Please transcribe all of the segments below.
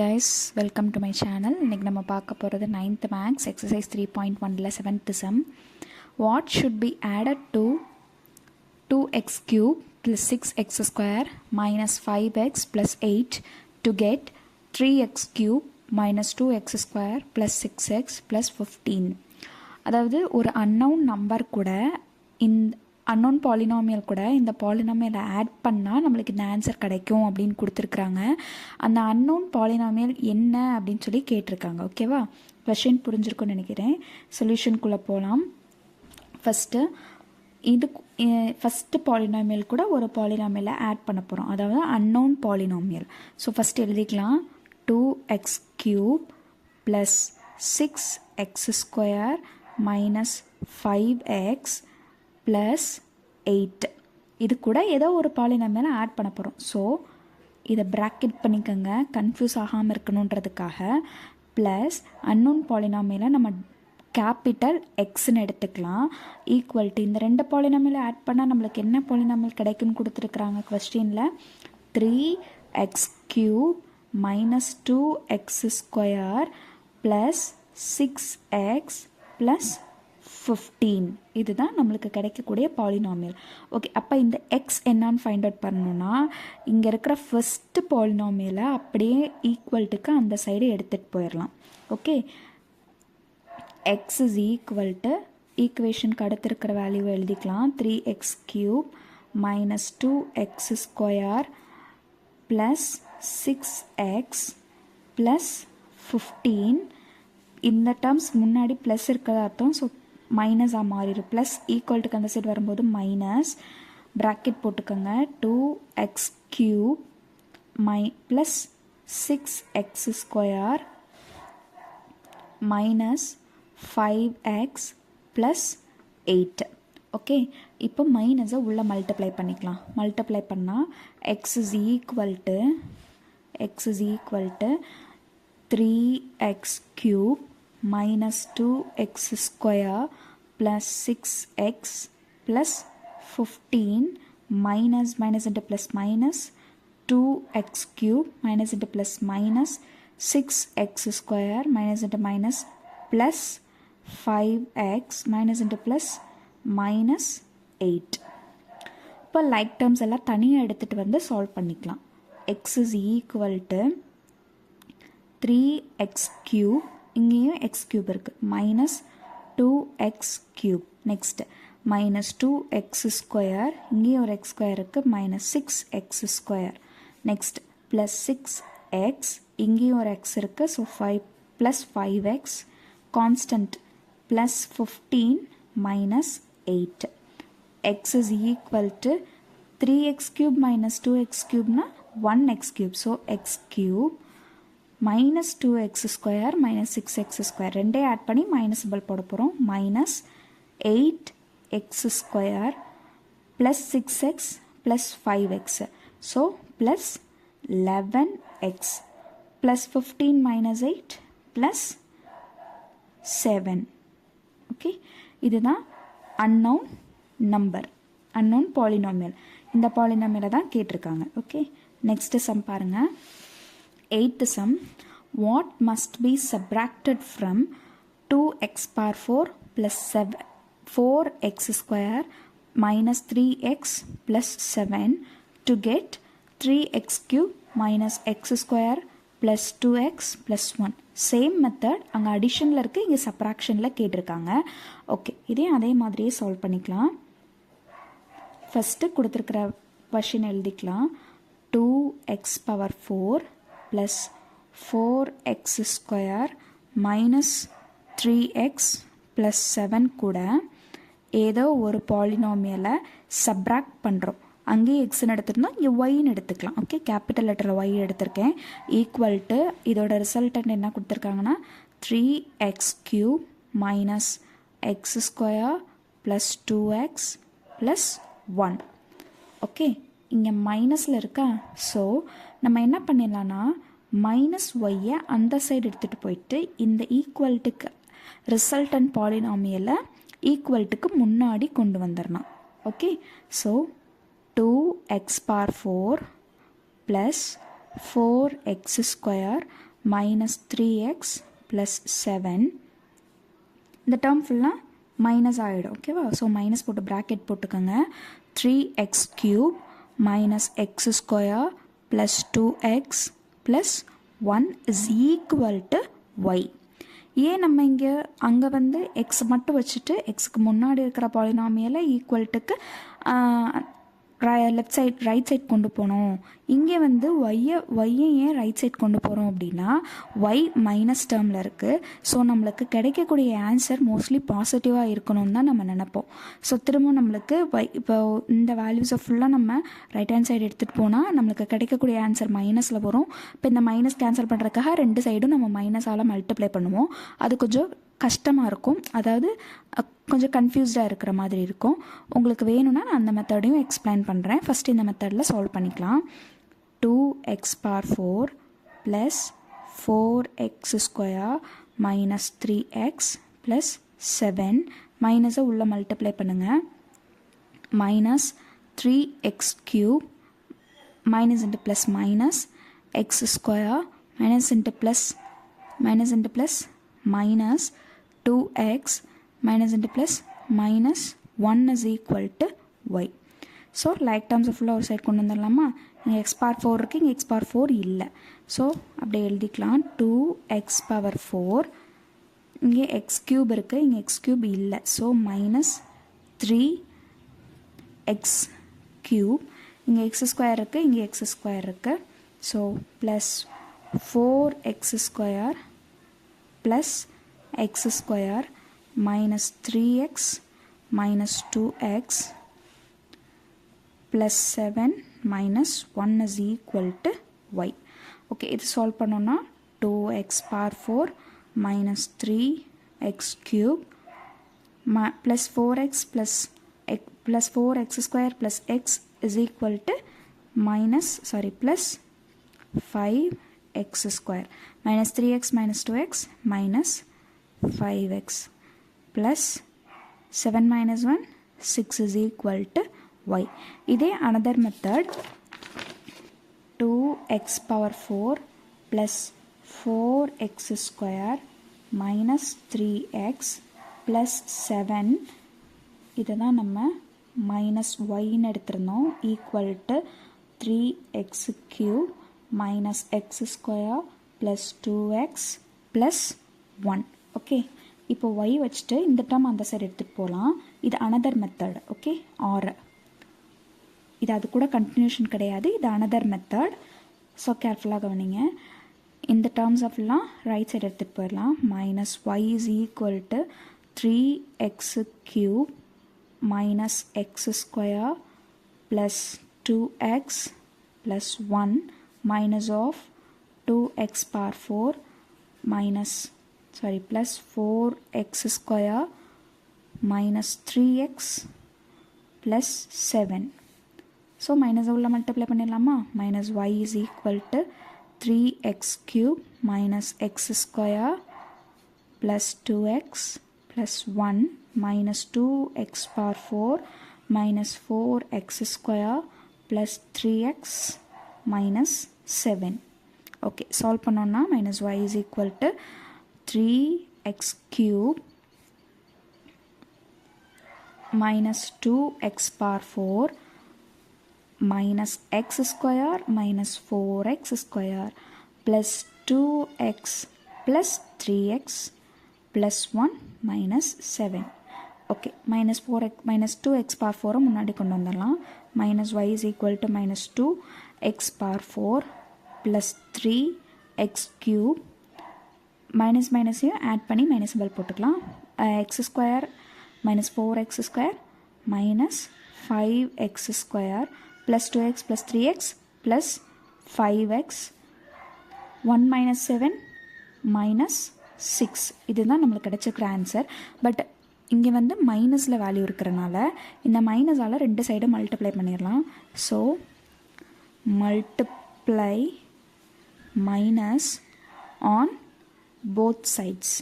guys, welcome to my channel. இன்னைக்கு நம்ம பார்க்க போறது 9th maths exercise 3.1ல 7th sum. What should be added to 2x cube plus 6x square minus 5x plus 8 to get 3x cube minus 2x square plus 6x plus 15. அதாவது ஒரு unknown number கூட இந்த unknown polynomial கூட இந்த பாலினாமியலை add பண்ணால் நம்மளுக்கு இந்த answer கிடைக்கும் அப்படின்னு கொடுத்துருக்குறாங்க. அந்த அன்னோன் பாலினாமியல் என்ன அப்படின்னு சொல்லி கேட்டிருக்காங்க. ஓகேவா, கொஷின் புரிஞ்சிருக்கும்னு நினைக்கிறேன். சொல்யூஷனுக்குள்ளே போகலாம். ஃபஸ்ட்டு பாலினாமியல் கூட ஒரு பாலினாமியலை ஆட் பண்ண போகிறோம், அதாவது அன்னோன் பாலினாமியல். ஸோ ஃபஸ்ட் எழுதிக்கலாம். 2x cube plus 6x square minus 5x plus 8. இது கூட ஏதோ ஒரு பாலினாமியலை ஆட் பண்ண போகிறோம். ஸோ இதை ப்ராக்கெட் பண்ணிக்கோங்க, கன்ஃபியூஸ் ஆகாமல் இருக்கணுன்றதுக்காக. ப்ளஸ் அன்னோன் பாலினாமியலை நம்ம கேபிட்டல் எக்ஸ்ன்னு எடுத்துக்கலாம். ஈக்குவல் டு இந்த ரெண்டு பாலினாமியலை ஆட் பண்ணால் நம்மளுக்கு என்ன பாலினாமியல் கிடைக்குன்னு கொடுத்துருக்குறாங்க கொஸ்டினில். 3x cube minus 2x square plus 6x plus 15. இதுதான் நம்மளுக்கு கிடைக்கக்கூடிய பாலினாமியல். ஓகே, அப்போ இந்த எக்ஸ் என்னான்னு ஃபைண்ட் அவுட் பண்ணணும்னா இங்கே இருக்கிற ஃபஸ்ட்டு பாலினாமியலை அப்படியே ஈக்குவல்ட்டுக்கு அந்த சைடு எடுத்துகிட்டு போயிடலாம். Okay, x is equal to ஈக்குவேஷனுக்கு அடுத்து இருக்கிற வேல்யூவை எழுதிக்கலாம். 3x cube minus 2x square plus 6x plus 15. இந்த டேர்ம்ஸ் முன்னாடி ப்ளஸ் இருக்கிறதா அர்த்தம். ஸோ மைனஸாக மாறிடும். ப்ளஸ் ஈக்குவல்ட்டுக்கு அந்த சைடு வரும்போது மைனஸ், ப்ராக்கெட் போட்டுக்கோங்க. 2x cube plus 6x square minus 5x plus 8. Okay, இப்போ மைனஸை உள்ளே மல்டிப்ளை பண்ணிக்கலாம். மல்டிப்ளை பண்ணால் X is equal to 3x cube minus 2x square plus 6x plus 15 minus into plus minus 2x cube minus into plus minus 6x square minus into minus plus 5x minus into plus minus 8. இப்போ like terms எல்லாம் தனியாக எடுத்துகிட்டு வந்து solve பண்ணிக்கலாம். x is equal to 3x cube, இங்கேயும் x cube இருக்குது, minus 2x cube. Next minus 2x square, இங்கேயும் ஒரு x ஸ்கொயர் இருக்குது, minus 6x square. Next plus 6x, இங்கேயும் ஒரு x இருக்குது, so 5 plus 5x constant plus 15 minus 8. x is equal to 3x cube minus 2x cube 1x cube. So x cube minus 2x square minus 6x square ரெண்டே add பண்ணி minus simple போட போகிறோம். Minus 8x square plus 6x plus 5x. So plus 11x plus 15 minus 8 plus 7. Okay, இதுதான் unknown number, unknown polynomial. இந்த பாலினாமியலை தான் கேட்டிருக்காங்க. Okay, next sum பாருங்கள். 8th sum. What must be subtracted from 2x power 4 plus 4x square minus 3x plus 7 to get 3x cube minus x square plus 2x plus 1. Same method அங்கே அடிஷனில் இருக்குது, இங்கே சப்ராக்ஷனில் கேட்டிருக்காங்க. Okay, இதையும் அதே மாதிரியே solve பண்ணிக்கலாம். First கொடுத்துருக்கிற கொஷின் எழுதிக்கலாம். 2x power 4 plus 4x square minus 3x plus 7 கூட ஏதோ ஒரு பாலினாமியலை சப்ராக்ட் பண்ணுறோம். அங்கேயே எக்ஸ்ன்னு எடுத்துருந்தோம், இங்கே ஒய்ன்னு எடுத்துக்கலாம். ஓகே, கேபிட்டல் லெட்டர் ஒய் எடுத்திருக்கேன். ஈக்குவல் டு இதோட ரிசல்டன்ட் என்ன கொடுத்துருக்காங்கன்னா 3x cube minus X square plus 2x plus 1. Okay, இங்கே மைனஸில் இருக்கா. ஸோ நம்ம என்ன பண்ணிடலான்னா மைனஸ் ஒய்யை அந்த சைடு எடுத்துகிட்டு போயிட்டு இந்த ஈக்குவல்ட்டுக்கு ரிசல்டன்ட் பாலினாமியலை ஈக்குவல்ட்டுக்கு முன்னாடி கொண்டு வந்துடலாம். Okay, so 2x power 4 plus 4x square minus 3x plus 7. இந்த டேர்ம் ஃபுல்லாக மைனஸ் ஆகிடும் ஓகேவா. ஸோ மைனஸ் போட்டு ப்ராக்கெட் போட்டுக்கோங்க. 3x cube minus x square plus 2x plus 1 is equal to y. ஏன் நம்ம இங்கே அங்கே வந்து எக்ஸ் மட்டும் வச்சுட்டு எக்ஸுக்கு முன்னாடி இருக்கிற பாலினாமியலை ஈக்குவல்ட்டுக்கு லெஃப்ட் சைட் ரைட் சைட் கொண்டு போனோம். இங்கே வந்து ஒய்யை ஏன் ரைட் சைட் கொண்டு போகிறோம் அப்படின்னா ஒய் மைனஸ் டேர்மில் இருக்குது. ஸோ நம்மளுக்கு கிடைக்கக்கூடிய ஆன்சர் மோஸ்ட்லி பாசிட்டிவாக இருக்கணும்னு தான் நம்ம நினைப்போம். ஸோ திரும்ப நம்மளுக்கு இப்போ இந்த வேல்யூஸை ஃபுல்லாக நம்ம ரைட் ஹேண்ட் சைடு எடுத்துகிட்டு போனால் நம்மளுக்கு கிடைக்கக்கூடிய ஆன்சர் மைனஸில் வரும். இப்போ இந்த மைனஸ் கேன்சல் பண்ணுறதுக்காக ரெண்டு சைடும் நம்ம மைனஸால் மல்டிப்ளை பண்ணுவோம். அது கொஞ்சம் கஷ்டமாக இருக்கும், அதாவது கொஞ்சம் கன்ஃபியூஸ்டாக இருக்கிற மாதிரி இருக்கும். உங்களுக்கு வேணும்னா நான் அந்த மெத்தடையும் எக்ஸ்பிளைன் பண்ணுறேன். ஃபஸ்ட் இந்த மெத்தடில் சால்வ் பண்ணிக்கலாம். 2x power 4 plus 4x square minus 3x plus 7 மைனஸை உள்ள மல்டிப்ளை பண்ணுங்கள். minus 3x cube minus into plus minus x square minus into plus minus 2x minus into plus minus 1 is equal to y. So like டேர்ம்ஸை ஃபுல்லாக ஒரு side கொண்டு வந்துடலாமா. இங்கே X power 4 இருக்குது, இங்கே எக்ஸ் பவர் 4 இல்லை. ஸோ அப்படியே எழுதிக்கலாம். 2x power 4, இங்கே எக்ஸ் க்யூப் இருக்குது, இங்கே எக்ஸ் க்யூப் இல்லை. ஸோ மைனஸ் 3x க்யூப், இங்கே எக்ஸ் ஸ்கொயர் இருக்குது, இங்கே எக்ஸ் ஸ்கொயர் இருக்குது. So plus 4x square plus x square minus 3x minus 2x plus 7 minus 1 is equal to y. Okay, இது solve பண்ணோம்னா 2x power 4 minus 3x cube plus 4x plus 4x square plus x is equal to plus 5x square minus 3x minus 2x minus 5x plus 7 minus 1 6 is equal to y. இதே another method 2x power 4 plus 4x square minus 3x plus 7 இதுதான் நம்ம minus y எடுத்திருந்தோம் equal to 3x cube minus x square plus 2x plus 1. Okay, இப்போ y வச்சுட்டு இந்த term அந்த side எடுத்துகிட்டு போகலாம். இது அனதர் மெத்தட். ஓகே, ஆர் இது அது கூட கண்டினியூஷன் கிடையாது, இது அனதர் மெத்தட். ஸோ கேர்ஃபுல்லாக கவனிங்க. இந்த டேர்ம்ஸ் ஆஃப்லாம் ரைட் சைடு எடுத்துகிட்டு போயிடலாம். Minus y is equal to 3x cube minus x square plus 2x plus 1 minus of 2x power 4 plus 4x square minus 3x plus 7. So minus உள்ள multiply பண்ணிடலாமா. minus y is equal to 3x cube minus x square plus 2x plus 1 minus 2x power 4 minus 4x square plus 3x minus 7. Okay, solve பண்ணோம்னா minus y is equal to 3x cube minus 2x power 4 minus x square minus 4x square plus 2x plus 3x plus 1 minus 7. Okay, minus 4x minus 2x power 4 முன்னாடி கொண்டு வந்துடலாம். minus y is equal to minus 2x power 4 plus 3x cube minus மைனஸையும் add பண்ணி minus symbol போட்டுக்கலாம். x square minus 4x square minus 5x square plus 2x plus 3x plus 5x 1 minus 7 minus 6. இதுதான் நம்மளுக்கு கிடைச்சிருக்கிற answer. But இங்கே வந்து மைனஸில் value இருக்கிறனால இந்த மைனஸால் ரெண்டு சைடு மல்டிப்ளை பண்ணிடலாம். So multiply minus on both sides.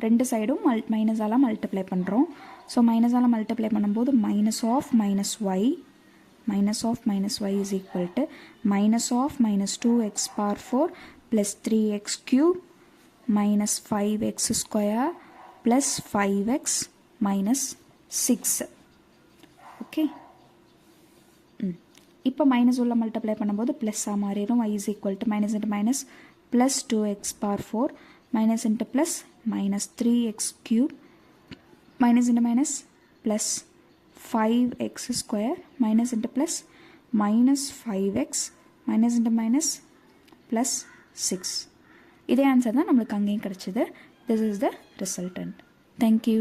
ரெண்டு சைடும் மைனஸால் மல்டிப்ளை பண்ணுறோம். ஸோ மைனஸால் மல்டிப்ளை பண்ணும்போது minus of minus y minus of minus y is equal to minus of minus 2x power 4 plus 3x cube minus 5x square plus 5x minus 6. Okay, இப்போ minus உள்ள multiply பண்ணும்போது ப்ளஸ்ஸாக மாறிடும். y is equal to minus into minus plus 2x power 4 minus into plus minus 3x cube minus into minus plus 5x square minus into plus minus 5x minus into minus plus 6. இதே answer தான் நம்மளுக்கு அங்கேயும் கிடச்சிது. This is the resultant. Thank you.